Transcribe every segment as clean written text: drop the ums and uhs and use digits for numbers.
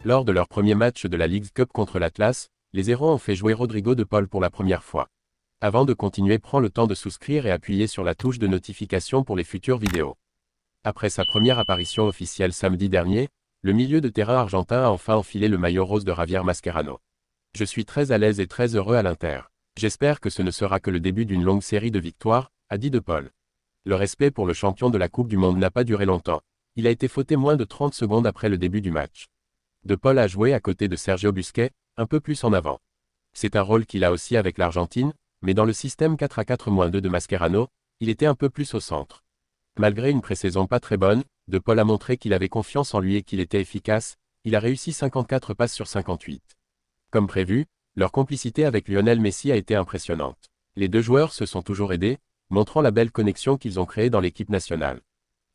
Lors de leur premier match de la Leagues Cup contre l'Atlas, les Héros ont fait jouer Rodrigo de Paul pour la première fois. Avant de continuer, prends le temps de souscrire et appuyer sur la touche de notification pour les futures vidéos. Après sa première apparition officielle samedi dernier, le milieu de terrain argentin a enfin enfilé le maillot rose de Javier Mascherano. Je suis très à l'aise et très heureux à l'Inter. J'espère que ce ne sera que le début d'une longue série de victoires, a dit De Paul. Le respect pour le champion de la Coupe du Monde n'a pas duré longtemps. Il a été fauté moins de 30 secondes après le début du match. De Paul a joué à côté de Sergio Busquets, un peu plus en avant. C'est un rôle qu'il a aussi avec l'Argentine, mais dans le système 4-4-2 de Mascherano, il était un peu plus au centre. Malgré une pré-saison pas très bonne, De Paul a montré qu'il avait confiance en lui et qu'il était efficace. Il a réussi 54 passes sur 58. Comme prévu, leur complicité avec Lionel Messi a été impressionnante. Les deux joueurs se sont toujours aidés, montrant la belle connexion qu'ils ont créée dans l'équipe nationale.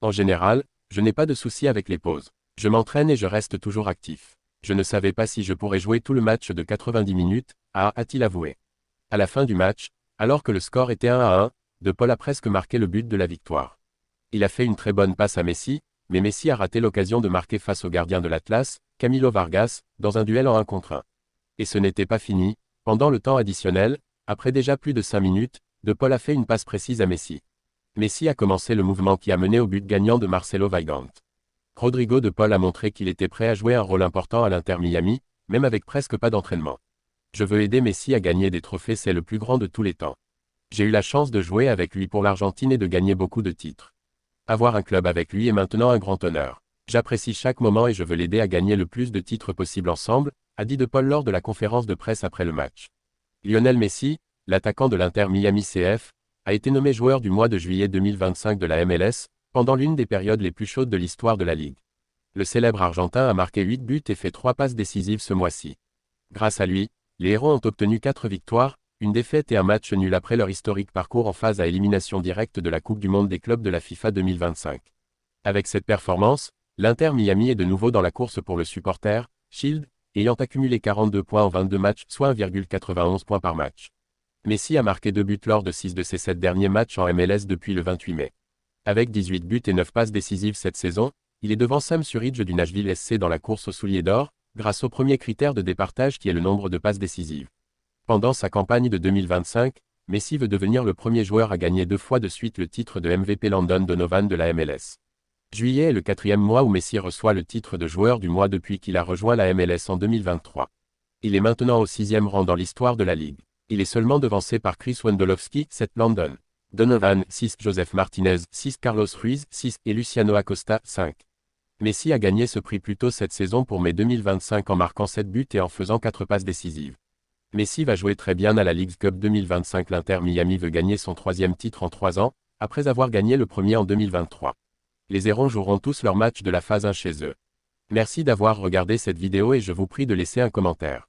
En général, je n'ai pas de soucis avec les pauses. Je m'entraîne et je reste toujours actif. Je ne savais pas si je pourrais jouer tout le match de 90 minutes, a-t-il avoué. À la fin du match, alors que le score était 1-1, De Paul a presque marqué le but de la victoire. Il a fait une très bonne passe à Messi, mais Messi a raté l'occasion de marquer face au gardien de l'Atlas, Camilo Vargas, dans un duel en 1 contre 1. Et ce n'était pas fini. Pendant le temps additionnel, après déjà plus de 5 minutes, De Paul a fait une passe précise à Messi. Messi a commencé le mouvement qui a mené au but gagnant de Marcelo Weigand. Rodrigo De Paul a montré qu'il était prêt à jouer un rôle important à l'Inter Miami, même avec presque pas d'entraînement. Je veux aider Messi à gagner des trophées, c'est le plus grand de tous les temps. J'ai eu la chance de jouer avec lui pour l'Argentine et de gagner beaucoup de titres. Avoir un club avec lui est maintenant un grand honneur. J'apprécie chaque moment et je veux l'aider à gagner le plus de titres possible ensemble, a dit De Paul lors de la conférence de presse après le match. Lionel Messi, l'attaquant de l'Inter Miami CF, a été nommé joueur du mois de juillet 2025 de la MLS, pendant l'une des périodes les plus chaudes de l'histoire de la Ligue. Le célèbre Argentin a marqué 8 buts et fait 3 passes décisives ce mois-ci. Grâce à lui, les Héros ont obtenu 4 victoires, une défaite et un match nul après leur historique parcours en phase à élimination directe de la Coupe du Monde des clubs de la FIFA 2025. Avec cette performance, l'Inter Miami est de nouveau dans la course pour le Supporter Shield, ayant accumulé 42 points en 22 matchs, soit 1,91 points par match. Messi a marqué 2 buts lors de 6 de ses 7 derniers matchs en MLS depuis le 28 mai. Avec 18 buts et 9 passes décisives cette saison, il est devant Sam Surridge du Nashville SC dans la course au soulier d'or, grâce au premier critère de départage qui est le nombre de passes décisives. Pendant sa campagne de 2025, Messi veut devenir le premier joueur à gagner 2 fois de suite le titre de MVP Landon Donovan de la MLS. Juillet est le 4e mois où Messi reçoit le titre de joueur du mois depuis qu'il a rejoint la MLS en 2023. Il est maintenant au 6e rang dans l'histoire de la Ligue. Il est seulement devancé par Chris Wondolowski, 7 Landon Donovan, 6 Joseph Martinez, 6 Carlos Ruiz, 6 et Luciano Acosta, 5. Messi a gagné ce prix plus tôt cette saison pour mai 2025 en marquant 7 buts et en faisant 4 passes décisives. Messi va jouer très bien à la Leagues Cup 2025. L'Inter Miami veut gagner son 3e titre en 3 ans, après avoir gagné le premier en 2023. Les Héros joueront tous leur match de la phase 1 chez eux. Merci d'avoir regardé cette vidéo et je vous prie de laisser un commentaire.